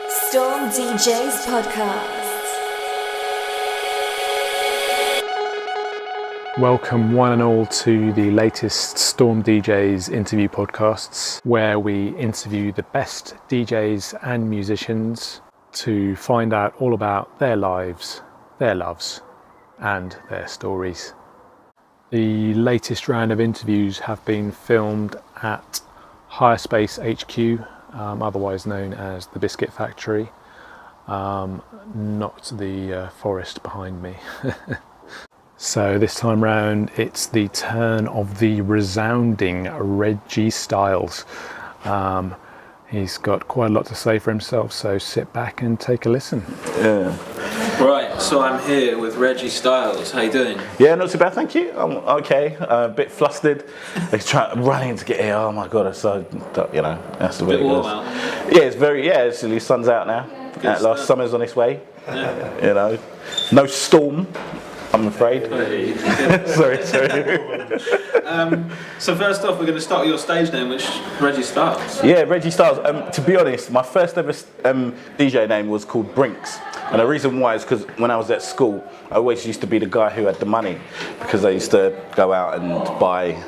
Storm DJs Podcast. Welcome one and all to the latest Storm DJs interview podcasts, where we interview the best DJs and musicians to find out all about their lives, their loves, and their stories. The latest round of interviews have been filmed at Higher Space HQ, otherwise known as the Biscuit Factory, not the forest behind me. So this time round, it's the turn of the resounding Reggie Styles. He's got quite a lot to say for himself, so sit back and take a listen. Yeah. Right, so I'm here with Reggie Styles. How you doing? Yeah, not too bad, thank you. I'm okay. A bit flustered. Running to get here. Oh my god, that's that's the way it goes. Out. Yeah, it's the sun's out now. Good At last, stuff. summer's on its way. Yeah. No storm, I'm afraid. sorry. So first off, we're going to start with your stage name, which is Reggie Styles. Yeah, Reggie Styles. To be honest, my first ever DJ name was called Brinks. And the reason why is because when I was at school, I always used to be the guy who had the money, because I used to go out and buy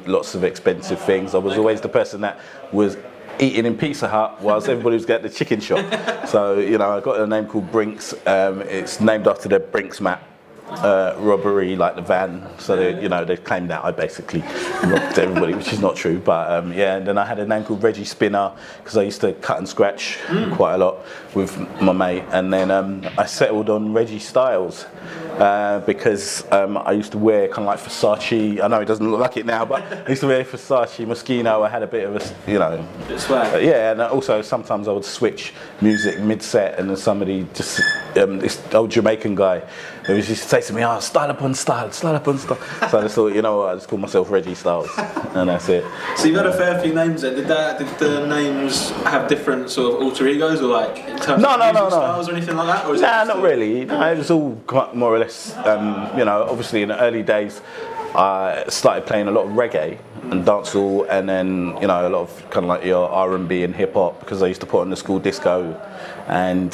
lots of expensive things. I was always the person that was eating in Pizza Hut whilst everybody was getting the chicken shop. So, I got a name called Brinks. It's named after the Brinks map. Robbery, like the van, so they claimed that I basically robbed everybody, which is not true, but and then I had a name called Reggie Spinner because I used to cut and scratch quite a lot with my mate, and then I settled on Reggie Styles because I used to wear kind of like Versace. I know it doesn't look like it now, but I used to wear Versace, Moschino. I had a bit of a, Bit swag. and also sometimes I would switch music mid-set, and then somebody just, this old Jamaican guy, who used to say to me, style upon style. So I just thought, I just called myself Reggie Styles, and that's it. So you've had a fair few names then. Did the names have different sort of alter egos, or like in terms of music styles or anything like that? Or is Not really. No, it was all quite more or less, obviously in the early days, I started playing a lot of reggae and dancehall, and then a lot of kind of like your R&B and hip hop, because I used to put on the school disco, and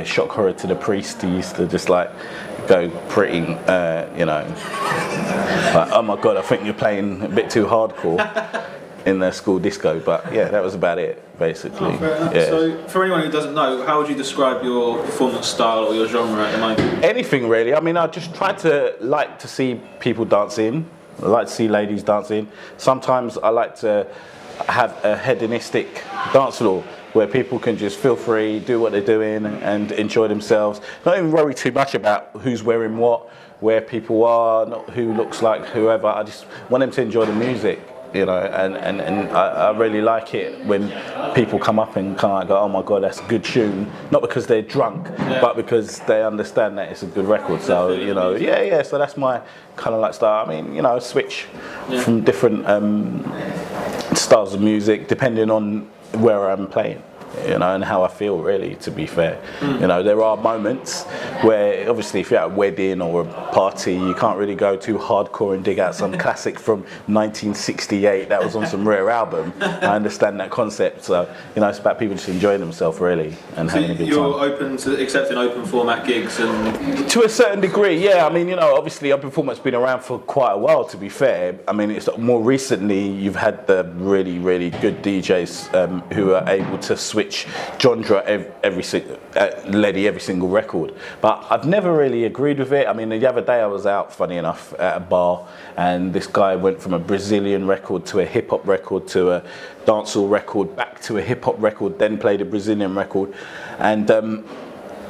shock horror to the priest. He used to just like go pretty, like, oh my god, I think you're playing a bit too hardcore in the school disco. But yeah, that was about it basically. fair enough. Yeah. So for anyone who doesn't know, how would you describe your performance style or your genre at the moment? Anything really. I mean, I just try to like to see people dancing. I like to see ladies dancing. Sometimes I like to have a hedonistic dance floor where people can just feel free, do what they're doing, and enjoy themselves. Not even worry too much about who's wearing what, where people are, not who looks like whoever. I just want them to enjoy the music, and I really like it when people come up and kind of like go, oh my god, that's a good tune. Not because they're drunk, but because they understand that it's a good record. So, so that's my kind of like style. I mean, switch from different styles of music depending on where I'm playing, and how I feel, really, to be fair. There are moments where, obviously, if you're at a wedding or a party, you can't really go too hardcore and dig out some classic from 1968 that was on some rare album. I understand that concept, so, it's about people just enjoying themselves, really, and having a good time. You're open to accepting open format gigs and... To a certain degree, yeah. I mean, obviously open format's been around for quite a while, to be fair. I mean, it's more recently you've had the really, really good DJs who are able to switch genre every single record. But I've never really agreed with it. I mean, the other day I was out, funny enough, at a bar, and this guy went from a Brazilian record to a hip-hop record to a dancehall record, back to a hip-hop record, then played a Brazilian record. And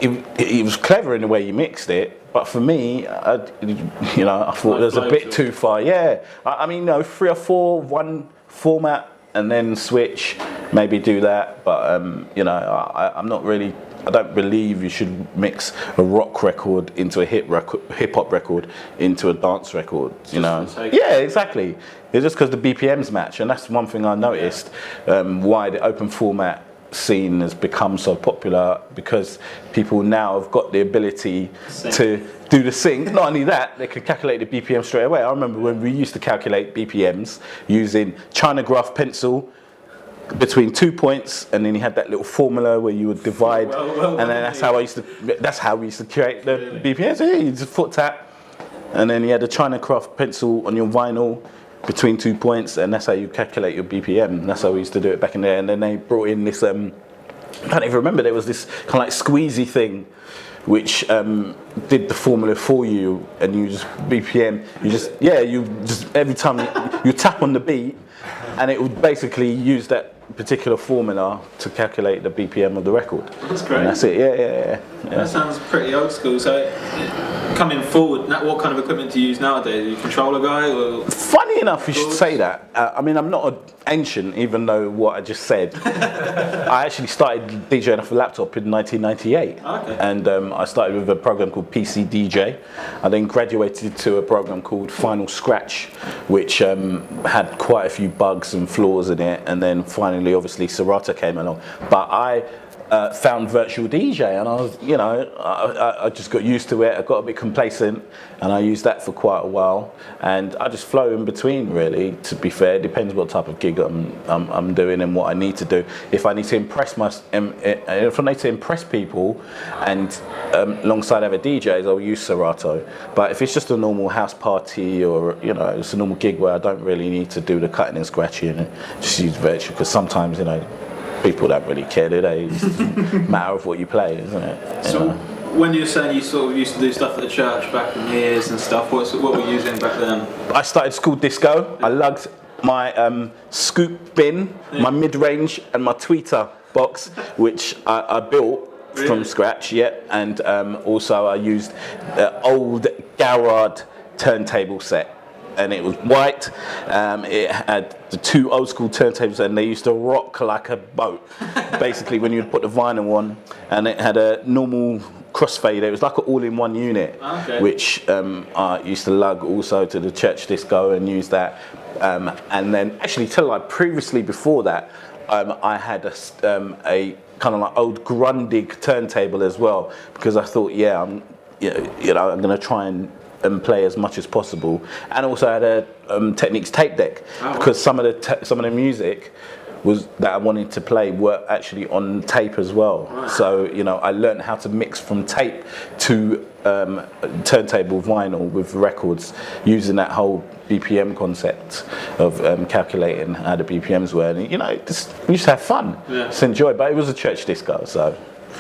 it was clever in the way he mixed it, but for me, I thought it was a bit too far. Yeah, I mean, 3 or 4, one format, and then switch, maybe do that. But I'm not really. I don't believe you should mix a rock record into a hip hop record into a dance record. Yeah, exactly. It's just because the BPMs match, and that's one thing I noticed. Why the open format scene has become so popular, because people now have got the ability to do the sync. Not only that, they can calculate the BPM straight away. I remember when we used to calculate BPMs using China graph pencil, between 2 points, and then he had that little formula where you would divide, and then that's how we used to create the BPMs. So you just foot tap, and then you had a China craft pencil on your vinyl between 2 points, and that's how you calculate your BPM. That's how we used to do it back in there. And then they brought in this, I can't even remember, there was this kind of like squeezy thing which did the formula for you, and you just BPM, you just every time you tap on the beat, and it would basically use that particular formula to calculate the BPM of the record. That's great. And that's it. Yeah. That sounds pretty old school. So, coming forward, what kind of equipment do you use nowadays? Are you a controller guy? Or funny enough, you should say that. I mean, I'm not an ancient, even though what I just said. I actually started DJing off a laptop in 1998. Okay. And I started with a program called PC DJ. I then graduated to a program called Final Scratch, which had quite a few bugs and flaws in it. And then finally, obviously, Serato came along. But I found Virtual DJ, and I was, I just got used to it. I got a bit complacent, and I used that for quite a while. And I just flow in between, really. To be fair, it depends what type of gig I'm doing and what I need to do. If I need to impress people, and alongside other DJs, I'll use Serato. But if it's just a normal house party, or it's a normal gig where I don't really need to do the cutting and scratching, just use Virtual, because sometimes people don't really care, do they? It's just a matter of what you play, isn't it? So when you were saying you sort of used to do stuff at the church back in the years and stuff, what were you using back then? I started school disco. I lugged my scoop bin, my mid-range, and my tweeter box, which I built from scratch, and also I used the old Garrard turntable set. And it was white. It had the 2 old school turntables, and they used to rock like a boat. Basically, when you'd put the vinyl on, and it had a normal crossfader. It was like an all-in-one unit, which I used to lug also to the church disco and use that. And then, actually, previously before that, I had a kind of like old Grundig turntable as well, because I thought, I'm going to try and play as much as possible, and also I had a Technics tape deck, because some of the music that I wanted to play were actually on tape as well. So I learned how to mix from tape to turntable vinyl with records, using that whole BPM concept of calculating how the BPMs were, and we used to have fun, just enjoy. But it was a church disco, so.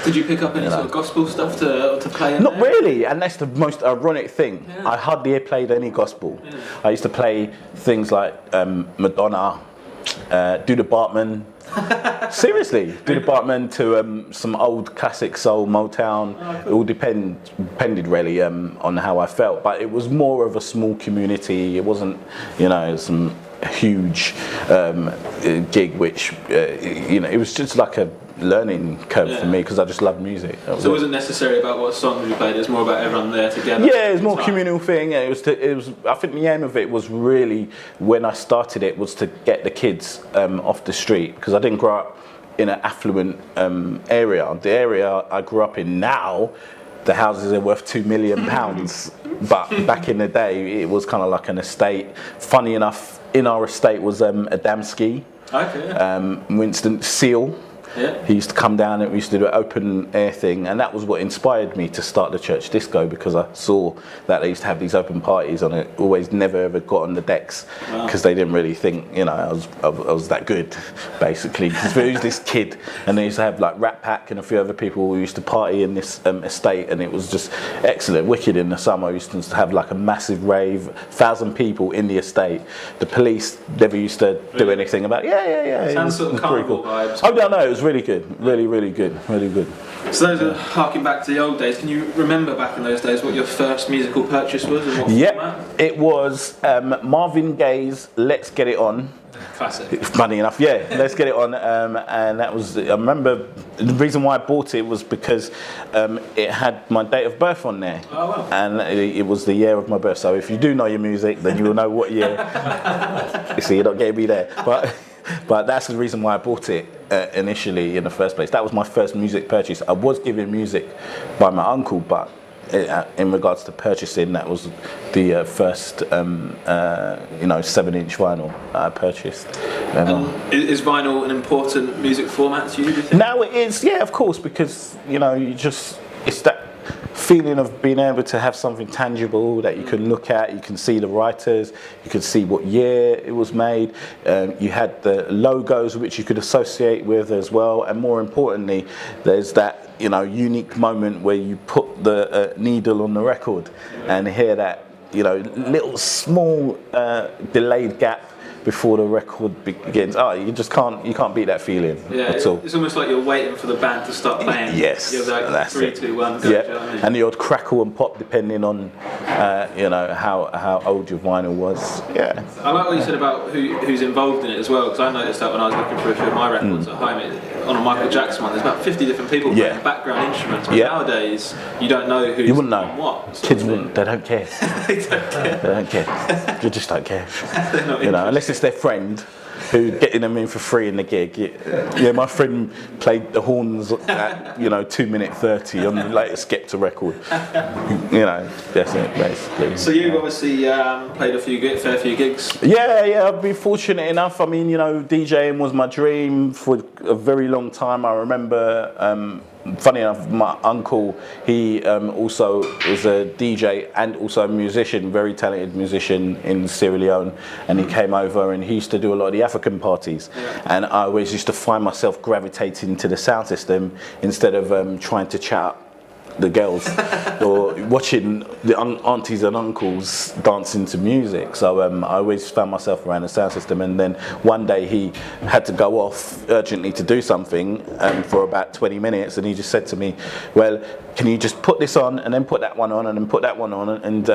Did you pick up any sort of gospel stuff to play in Not there? really, and that's the most ironic thing. I hardly played any gospel. I used to play things like Madonna, Duda Bartman. Seriously, Duda Bartman to some old classic soul, Motown. It all depended really on how I felt, but it was more of a small community. It wasn't, some huge gig, which it was just like a learning curve for me, because I just love music. So it wasn't necessarily about what songs you played, it was more about everyone there together. Yeah, it was more communal thing. It was I think the aim of it was really, when I started it, was to get the kids off the street, because I didn't grow up in an affluent area. The area I grew up in now, the houses are worth £2 million, but back in the day it was kind of like an estate. Funny enough, in our estate was Adamski, Winston Seal. He used to come down and we used to do an open air thing, and that was what inspired me to start the church disco, because I saw that they used to have these open parties on it. Always never ever got on the decks, because they didn't really think I was that good, basically. Because there was this kid, and they used to have like Rat Pack and a few other people who used to party in this estate, and it was just excellent, wicked. In the summer we used to have like a massive rave, 1,000 people in the estate. The police never used to do anything about it. Sounds sort of carnival vibes. Oh no, it was really good, really good. So those are harking back to the old days. Can you remember back in those days what your first musical purchase was and what format? It was Marvin Gaye's "Let's Get It On." Classic. Funny enough, Let's Get It On, and that was. I remember the reason why I bought it was because it had my date of birth on there, and it was the year of my birth. So if you do know your music, then you will know what year. You see, you're not getting me there, but that's the reason why I bought it initially in the first place. That was my first music purchase. I was given music by my uncle, but in regards to purchasing, that was the first 7-inch vinyl I purchased. Is vinyl an important music format to you, do you think? Now it is, yeah, of course, because it's that feeling of being able to have something tangible that you can look at. You can see the writers, you can see what year it was made, you had the logos which you could associate with as well, and more importantly there's that unique moment where you put the needle on the record and hear that little small delayed gap before the record begins. You can't beat that feeling at all. It's almost like you're waiting for the band to start playing. Yes, you're like that's 3, it. 2, 1, go. Yeah, Do you know what I mean? and the odd crackle and pop depending on how old your vinyl was. Yeah. I like what you said about who's involved in it as well, because I noticed that when I was looking for a few of my records at home, on a Michael Jackson one, there's about 50 different people playing background instruments. But nowadays, you don't know who's wouldn't know. on what. Kids wouldn't. They don't care. They don't care. They don't care. They just don't care. They're not Unless it's their friend who getting them in for free in the gig. Yeah, my friend played the horns at 2:30 on the latest Skepta record. That's it basically. So you've obviously played a fair few gigs. Yeah, I've been fortunate enough. I mean, DJing was my dream for a very long time. I remember. Funny enough, my uncle, he also is a DJ and also a musician, very talented musician in Sierra Leone, and he came over and he used to do a lot of the African parties, and I always used to find myself gravitating to the sound system instead of trying to chat up the girls or watching the aunties and uncles dancing to music. So I always found myself around the sound system, and then one day he had to go off urgently to do something for about 20 minutes, and he just said to me, well, can you just put this on and then put that one on and then put that one on, and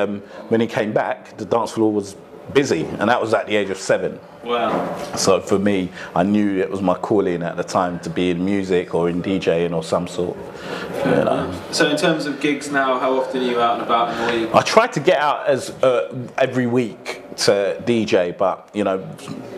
when he came back the dance floor was busy, and that was at the age of 7. Wow. So for me, I knew it was my calling at the time to be in music or in DJing or some sort. So in terms of gigs now, how often are you out and about in the week? I try to get out as every week to DJ, but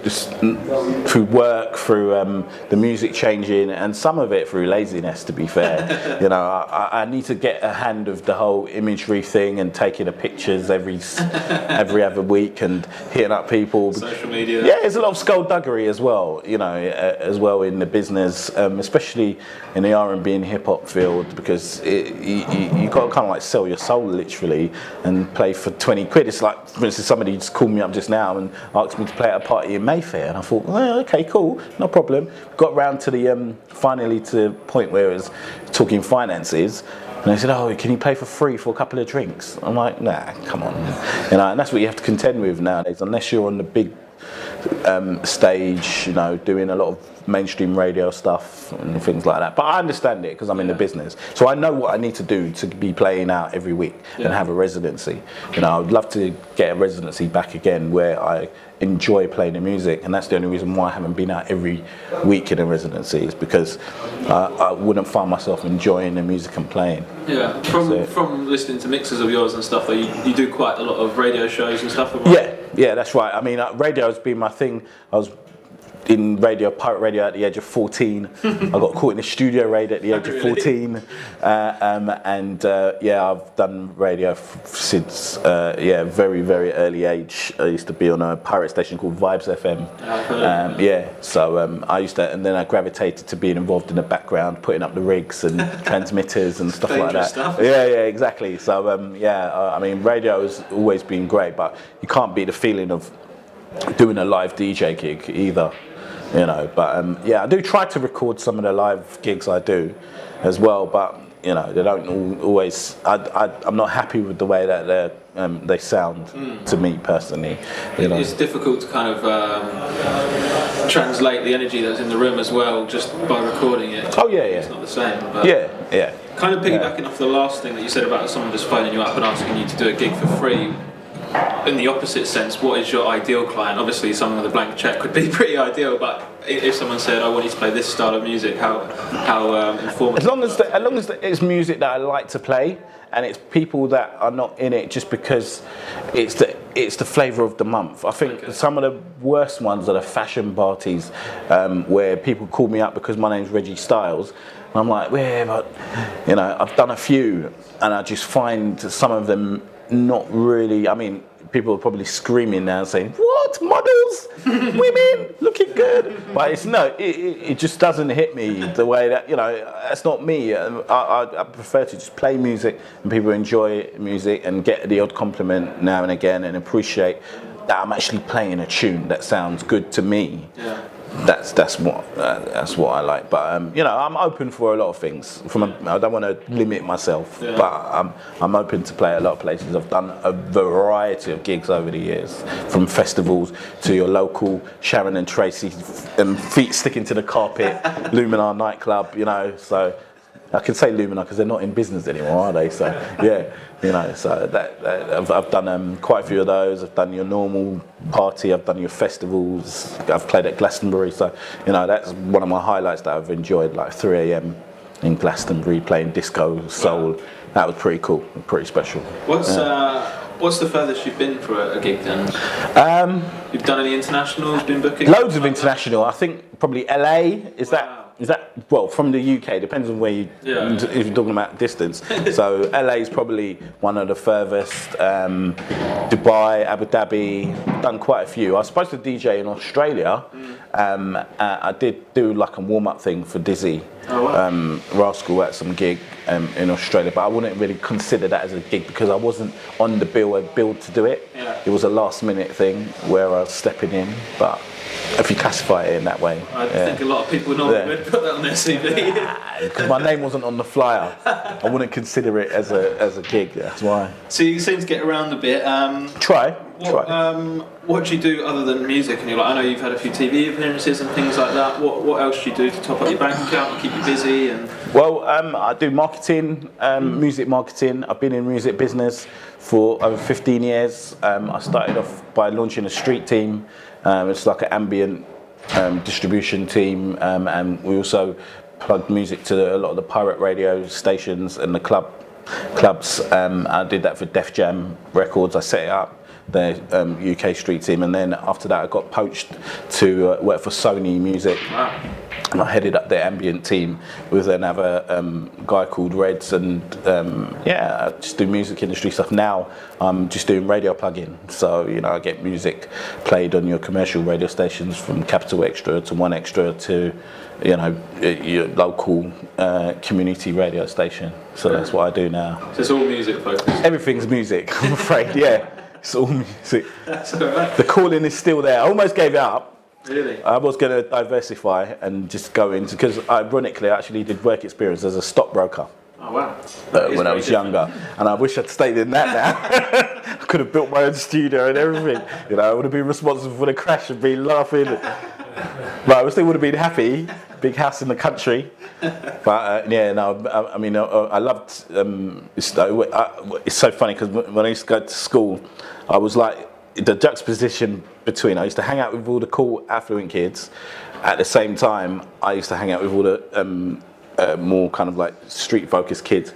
just through work, through the music changing, and some of it through laziness, to be fair. I need to get a hand of the whole imagery thing and taking the pictures every other week and hitting up people. Social media. Yeah, there's a lot of skullduggery as well, as well in the business, especially in the R&B and hip hop field, because you got to kind of like sell your soul literally and play for 20 quid. It's like, for instance, somebody just called me up just now and asked me to play at a party in Mayfair, and I thought, well, okay, cool, no problem. Got round to the finally to the point where it was talking finances. And they said, oh, can you play for free for a couple of drinks? I'm like, nah, come on. And that's what you have to contend with nowadays, unless you're on the big stage, doing a lot of mainstream radio stuff and things like that. But I understand it because I'm in the business. So I know what I need to do to be playing out every week and have a residency. I would love to get a residency back again where I enjoy playing the music, and that's the only reason why I haven't been out every week in a residency, is because I wouldn't find myself enjoying the music and playing. Yeah, from listening to mixes of yours and stuff, though, you do quite a lot of radio shows and stuff. Yeah, that's right. I mean, radio has been my thing. I was in pirate radio at the age of 14. I got caught in the studio raid at the age of 14. I've done radio since very, very early age. I used to be on a pirate station called Vibes FM. I used to, and then I gravitated to being involved in the background, putting up the rigs and transmitters and stuff like that. Stuff. Yeah, exactly. So I mean, radio has always been great, but you can't beat the feeling of doing a live DJ gig either. I do try to record some of the live gigs I do as well, but they don't always. I'm not happy with the way that they sound to me personally. It's difficult to kind of translate the energy that's in the room as well, just by recording it. Oh yeah, it's not the same. But yeah. Kind of piggybacking off the last thing that you said about someone just phoning you up and asking you to do a gig for free. in the opposite sense, what is your ideal client? Obviously, someone with a blank check would be pretty ideal, but if someone said, "I want you to play this style of music," how informative? As long as it's music that I like to play, and it's people that are not in it just because it's the flavour of the month. I think some of the worst ones are the fashion parties where people call me up because my name's Reggie Styles. And I'm like, yeah, but I've done a few, and I just find some of them not really. I mean, people are probably screaming now saying, "What, models, women looking good?" But it just doesn't hit me the way that that's not me. I prefer to just play music and people enjoy music and get the odd compliment now and again and appreciate that I'm actually playing a tune that sounds good to me. Yeah. That's what I like, but I'm open for a lot of things. I don't want to limit myself, but I'm open to play a lot of places. I've done a variety of gigs over the years, from festivals to your local Sharon and Tracy feet sticking to the carpet, Luminar nightclub. So I can say Luminar because they're not in business anymore, are they? So yeah. So that I've done quite a few of those. I've done your normal party. I've done your festivals. I've played at Glastonbury. So that's one of my highlights that I've enjoyed. Like 3 a.m. in Glastonbury playing disco, soul. Wow. That was pretty cool, pretty special. What's the furthest you've been for a gig then? You've done any internationals? Been booking? Loads of international. I think probably LA. Is that well, from the UK, depends on where if you're talking about distance. So LA is probably one of the furthest. Dubai, Abu Dhabi, done quite a few. I was supposed to DJ in Australia. I did do like a warm-up thing for Dizzy Rascal at some gig in Australia, but I wouldn't really consider that as a gig because I wasn't on the bill to do it. Yeah. It was a last-minute thing where I was stepping in, but if you classify it in that way. I think a lot of people normally would put that on their CV. Because my name wasn't on the flyer. I wouldn't consider it as a gig, that's why. So you seem to get around a bit. Try. What do you do other than music? And I know you've had a few TV appearances and things like that. What else do you do to top up your bank account and keep you busy? Well, I do marketing, music marketing. I've been in music business for over 15 years. I started off by launching a street team. It's like an ambient distribution team, and we also plugged music to a lot of the pirate radio stations and the clubs. I did that for Def Jam Records. I set it up, the UK street team, and then after that I got poached to work for Sony Music. Wow. And I headed up their ambient team with another guy called Reds, and I just do music industry stuff. Now I'm just doing radio plug-in, so I get music played on your commercial radio stations, from Capital Extra to One Extra to your local community radio station. So that's what I do now. So it's all music focused? Everything's music, I'm afraid, yeah. It's all music. That's all right. The calling is still there. I almost gave it up. Really? I was going to diversify and just go into, because ironically I actually did work experience as a stockbroker. Oh wow. When I was younger, and I wish I'd stayed in that now. I could have built my own studio and everything. I would have been responsible for the crash and been laughing. But I still would have been happy. Big house in the country. But I loved. It's so funny because when I used to go to school, I was like, the juxtaposition between, I used to hang out with all the cool affluent kids. At the same time, I used to hang out with all the more kind of like street focused kids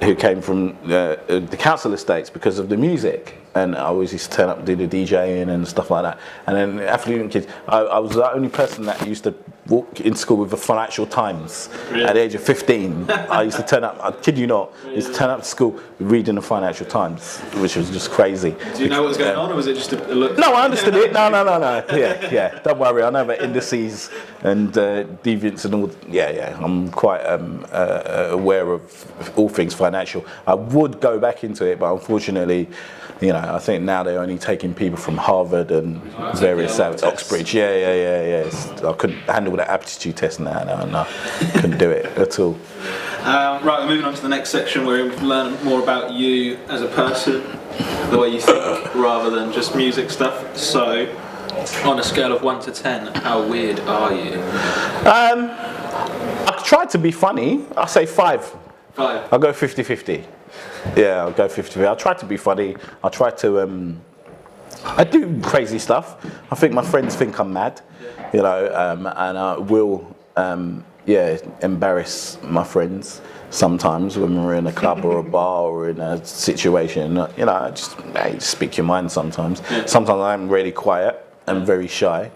who came from the council estates because of the music. And I always used to turn up and do the DJing and stuff like that. And then affluent kids, I was the only person that used to walk in school with the Financial Times. Really? At the age of 15. I used to turn up, I kid you not, I used to turn up to school reading the Financial Times, which was just crazy. Do you know what was going on, or was it just a look? No, I understood it. No. Yeah. Don't worry, I know about indices and deviants and all. Yeah. I'm quite aware of all things financial. I would go back into it, but unfortunately, I think now they're only taking people from Harvard and various Oxbridge. Yeah. I couldn't handle that aptitude test now. No, couldn't do it at all. Right, we're moving on to the next section where we learn more about you as a person, the way you think, rather than just music stuff. So, on a scale of 1 to 10, how weird are you? I try to be funny. I say 5. 5. I'll go 50-50. Yeah, I'll go 50-50. I try to be funny. I try to I do crazy stuff. I think my friends think I'm mad, you know, and I will, embarrass my friends sometimes when we're in a club or a bar or in a situation. You know, just speak your mind sometimes. Yeah. Sometimes I'm really quiet and very shy.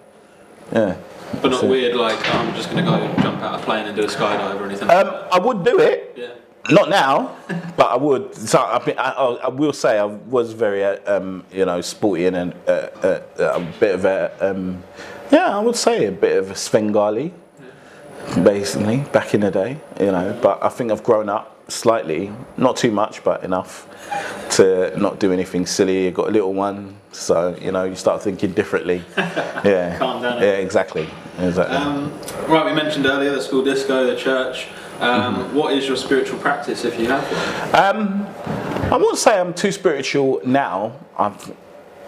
Yeah. But not weird, like, I'm just going to go jump out of a plane and do a skydive or anything like that. I would do it. Yeah. Not now, but I would. So I will say I was very, sporty and a bit of a, I would say a bit of a Svengali, basically, back in the day, you know. But I think I've grown up slightly, not too much, but enough to not do anything silly. I've got a little one, so, you know, you start thinking differently. Yeah. Calm down. Yeah, exactly. Right, we mentioned earlier the school disco, the church. What is your spiritual practice, if you have one? I won't say I'm too spiritual now.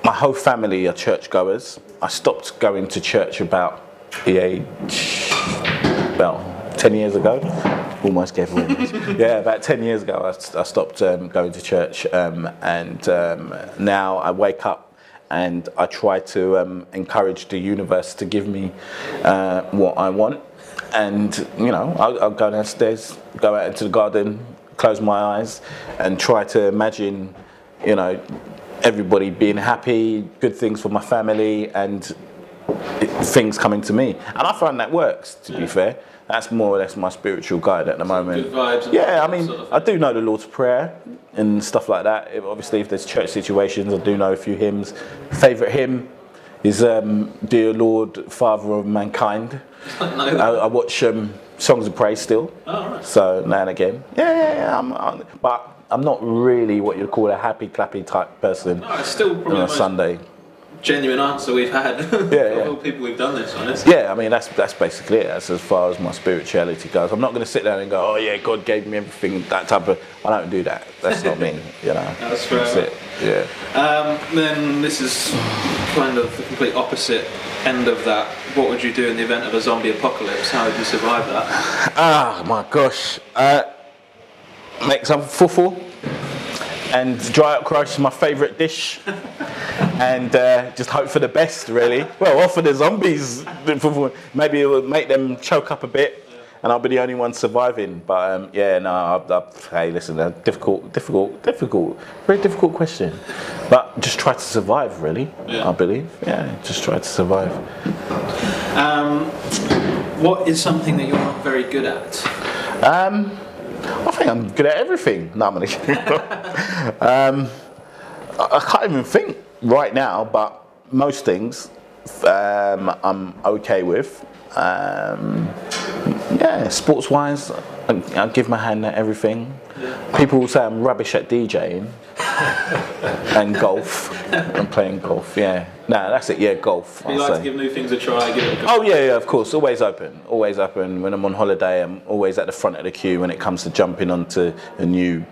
My whole family are churchgoers. I stopped going to church about 10 years ago. Almost gave away. Yeah, about 10 years ago I stopped going to church, and now I wake up and I try to encourage the universe to give me what I want. And, you know, I'll go downstairs, go out into the garden, close my eyes and try to imagine, you know, everybody being happy, good things for my family and things coming to me. And I find that works, to be fair. That's more or less my spiritual guide at the moment. Good vibes. Yeah, I mean, I do know the Lord's Prayer and stuff like that. Obviously, if there's church situations, I do know a few hymns. Favourite hymn is Dear Lord, Father of Mankind. I watch Songs of Praise still. Oh, right. So now and again. Yeah. But I'm not really what you'd call a happy clappy type person. No, it's still probably on the a most Sunday. genuine answer we've had of all people we've done this, honestly. Yeah, I mean that's basically it. That's as far as my spirituality goes. I'm not going to sit down and go, oh yeah, God gave me everything. That type of. I don't do that. That's not me. You know. That's fair. That's it. Yeah. Then this is kind of the complete opposite end of that. What would you do in the event of a zombie apocalypse? How would you survive that? Ah, my gosh. Make some fufu and dry up crunch is my favourite dish. And just hope for the best, really. Well, offer the zombies. Maybe it will make them choke up a bit, and I'll be the only one surviving. But hey, listen, a very difficult question. But just try to survive, really. Yeah. I believe. Yeah, just try to survive. What is something that you're not very good at? I think I'm good at everything. No, I'm only kidding. I can't even think right now, but most things I'm okay with. Sports-wise, I give my hand at everything. Yeah. People will say I'm rubbish at DJing and golf. I'm playing golf. Yeah, no, that's it. Yeah, golf. You like to give new things a try. Give it a go. Oh yeah, of course. Always open. Always open. When I'm on holiday, I'm always at the front of the queue when it comes to jumping onto a new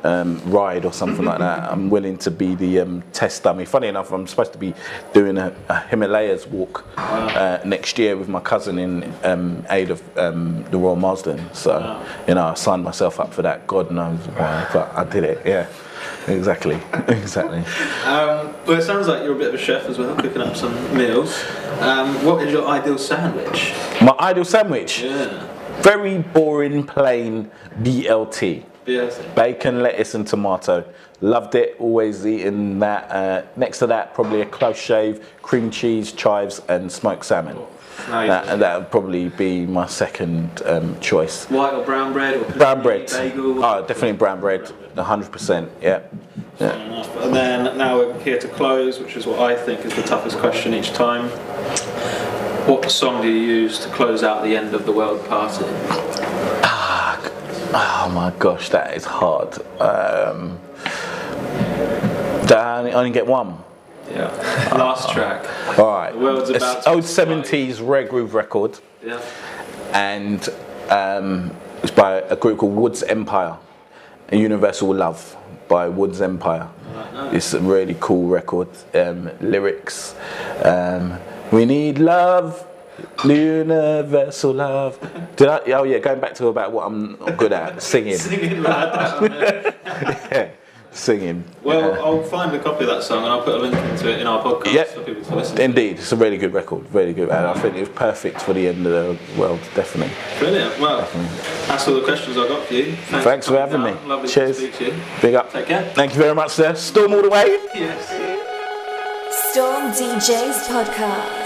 ride or something like that. I'm willing to be the test dummy. Funny enough, I'm supposed to be doing a Himalayas walk next year with my cousin in aid of the Royal Marsden. So, you know, I signed myself up for that. God knows why, but I did it. Yeah, exactly. Well, it sounds like you're a bit of a chef as well, cooking up some meals. What is your ideal sandwich? My ideal sandwich? Yeah. Very boring, plain BLT. Bacon, lettuce and tomato. Loved it, always eating that. Next to that, probably a close shave, cream cheese, chives and smoked salmon. That would probably be my second choice. White or brown bread? Or brown bread. Bagel? Oh, definitely brown bread, 100%, yeah. And then now we're here to close, which is what I think is the toughest question each time. What song do you use to close out the end of the world party? Oh my gosh, that is hard. I only get one. Yeah. Last track. All right. The world's about it's to old 70s rare groove record. Yeah. And it's by a group called Woods Empire. A Universal Love by Woods Empire. Right, It's a really cool record. Lyrics. We need love. Universal love. Going back to about what I'm not good at, singing. Singing like that. Yeah. singing. Well, I'll find a copy of that song and I'll put a link into it in our podcast Yeah. for people to listen to. Indeed, it's a really good record, really good, and I think it was perfect for the end of the world, definitely. Brilliant. Well, that's all the questions I got for you. Thanks for having coming me. down. Lovely Cheers. to speak to you. Big up. Take care. Thank you very much, sir. Storm all the way. Yes. Storm DJs Podcast.